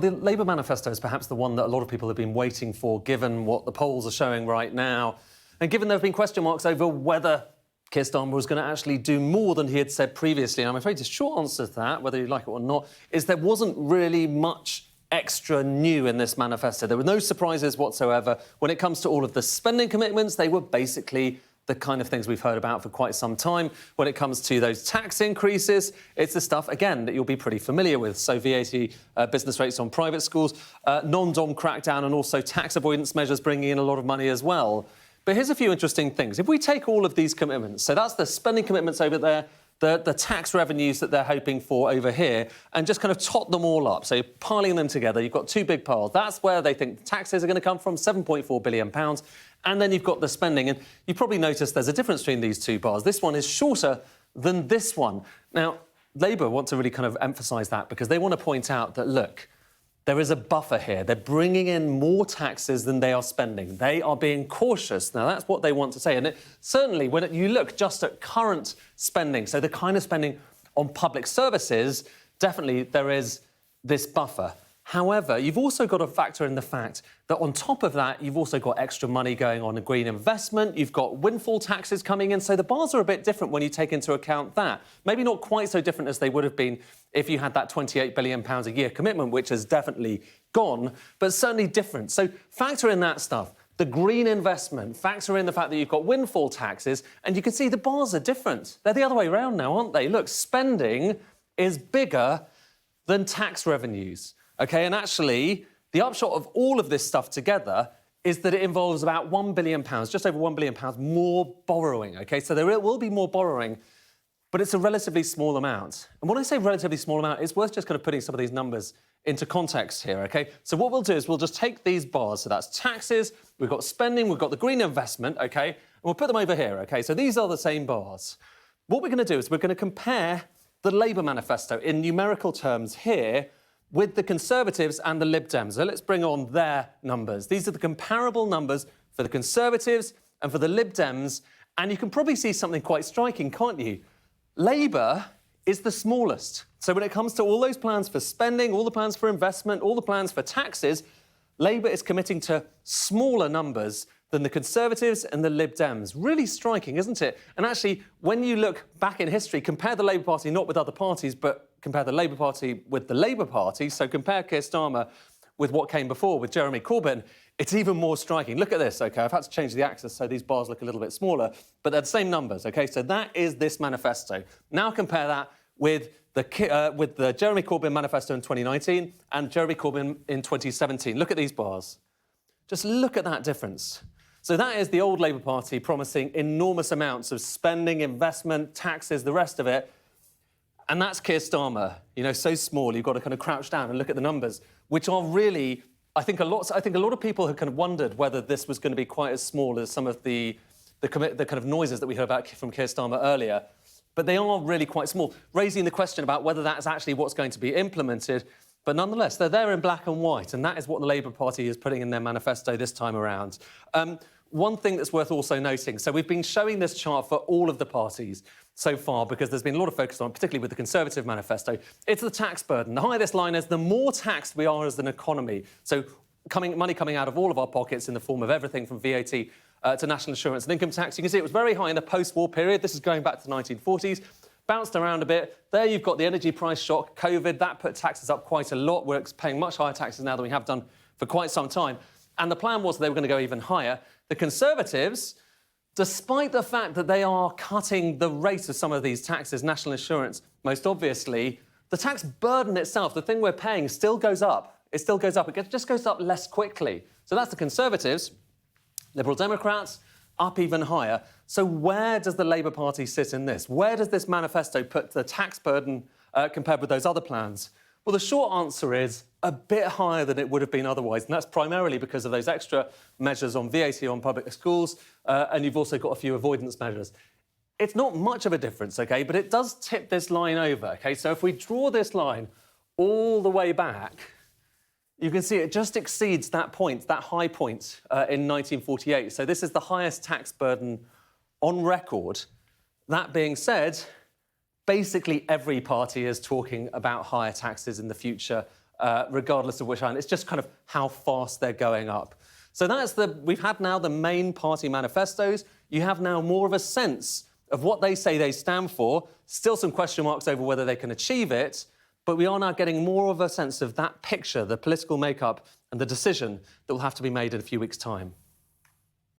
The Labour manifesto is perhaps the one that a lot of people have been waiting for, given what the polls are showing right now, and given there have been question marks over whether Keir Starmer was going to actually do more than he had said previously. And I'm afraid the short answer to that, whether you like it or not, is there wasn't really much extra new in this manifesto. There were no surprises whatsoever. When it comes to all of the spending commitments, they were basically the kind of things we've heard about for quite some time. When it comes to those tax increases, it's the stuff, again, that you'll be pretty familiar with. So VAT, business rates on private schools, non-dom crackdown and also tax avoidance measures bringing in a lot of money as well. But here's a few interesting things. If we take all of these commitments, so that's the spending commitments over there, the tax revenues that they're hoping for over here, and just kind of tot them all up. So you're piling them together. You've got two big piles. That's where they think the taxes are going to come from, £7.4 billion. And then you've got the spending. And you probably noticed there's a difference between these two bars. This one is shorter than this one. Now, Labour want to really kind of emphasise that because they want to point out that, look, there is a buffer here. They're bringing in more taxes than they are spending. They are being cautious. Now, that's what they want to say. And certainly, when you look just at current spending, so the kind of spending on public services, definitely there is this buffer. However, you've also got to factor in the fact that on top of that, you've also got extra money going on in green investment. You've got windfall taxes coming in. So the bars are a bit different when you take into account that. Maybe not quite so different as they would have been if you had that £28 billion a year commitment, which has definitely gone, but certainly different. So factor in that stuff. The green investment, factor in the fact that you've got windfall taxes, and you can see the bars are different. They're the other way around now, aren't they? Look, spending is bigger than tax revenues. OK, and actually, the upshot of all of this stuff together is that it involves about £1 billion, just over £1 billion more borrowing, OK? So there will be more borrowing, but it's a relatively small amount. And when I say relatively small amount, it's worth just kind of putting some of these numbers into context here, OK? So what we'll do is we'll just take these bars, so that's taxes, we've got spending, we've got the green investment, OK? And we'll put them over here, OK? So these are the same bars. What we're going to do is we're going to compare the Labour manifesto in numerical terms here with the Conservatives and the Lib Dems. So let's bring on their numbers. These are the comparable numbers for the Conservatives and for the Lib Dems. And you can probably see something quite striking, can't you? Labour is the smallest. So when it comes to all those plans for spending, all the plans for investment, all the plans for taxes, Labour is committing to smaller numbers than the Conservatives and the Lib Dems. Really striking, isn't it? And actually, when you look back in history, compare the Labour Party not with other parties, but compare the Labour Party with the Labour Party, so compare Keir Starmer with what came before, with Jeremy Corbyn, it's even more striking. Look at this, OK? I've had to change the axis so these bars look a little bit smaller, but they're the same numbers, OK? So that is this manifesto. Now compare that with the Jeremy Corbyn manifesto in 2019 and Jeremy Corbyn in 2017. Look at these bars. Just look at that difference. So that is the old Labour Party promising enormous amounts of spending, investment, taxes, the rest of it. And that's Keir Starmer, you know, so small, you've got to kind of crouch down and look at the numbers, which are really, I think a lot of people have kind of wondered whether this was going to be quite as small as some of the kind of noises that we heard about from Keir Starmer earlier. But they are really quite small, raising the question about whether that's actually what's going to be implemented. But nonetheless, they're there in black and white, and that is what the Labour Party is putting in their manifesto this time around. One thing that's worth also noting, so we've been showing this chart for all of the parties so far because there's been a lot of focus on, particularly with the Conservative manifesto, it's the tax burden. The higher this line is, the more taxed we are as an economy. So money coming out of all of our pockets in the form of everything from VAT to national insurance and income tax. You can see it was very high in the post-war period. This is going back to the 1940s. Bounced around a bit. There you've got the energy price shock, COVID. That put taxes up quite a lot. We're paying much higher taxes now than we have done for quite some time. And the plan was they were going to go even higher. The Conservatives, despite the fact that they are cutting the rate of some of these taxes, national insurance, most obviously, the tax burden itself, the thing we're paying, still goes up. It still goes up. It just goes up less quickly. So that's the Conservatives. Liberal Democrats, up even higher. So where does the Labour Party sit in this? Where does this manifesto put the tax burden compared with those other plans? Well, the short answer is a bit higher than it would have been otherwise, and that's primarily because of those extra measures on VAT on public schools, and you've also got a few avoidance measures. It's not much of a difference, OK, but it does tip this line over, OK? So if we draw this line all the way back, you can see it just exceeds that point, that high point in 1948. So this is the highest tax burden on record. That being said, basically every party is talking about higher taxes in the future. regardless of which island. It's just kind of how fast they're going up. So we've had now the main party manifestos. You have now more of a sense of what they say they stand for. Still some question marks over whether they can achieve it, but we are now getting more of a sense of that picture, the political makeup and the decision that will have to be made in a few weeks' time.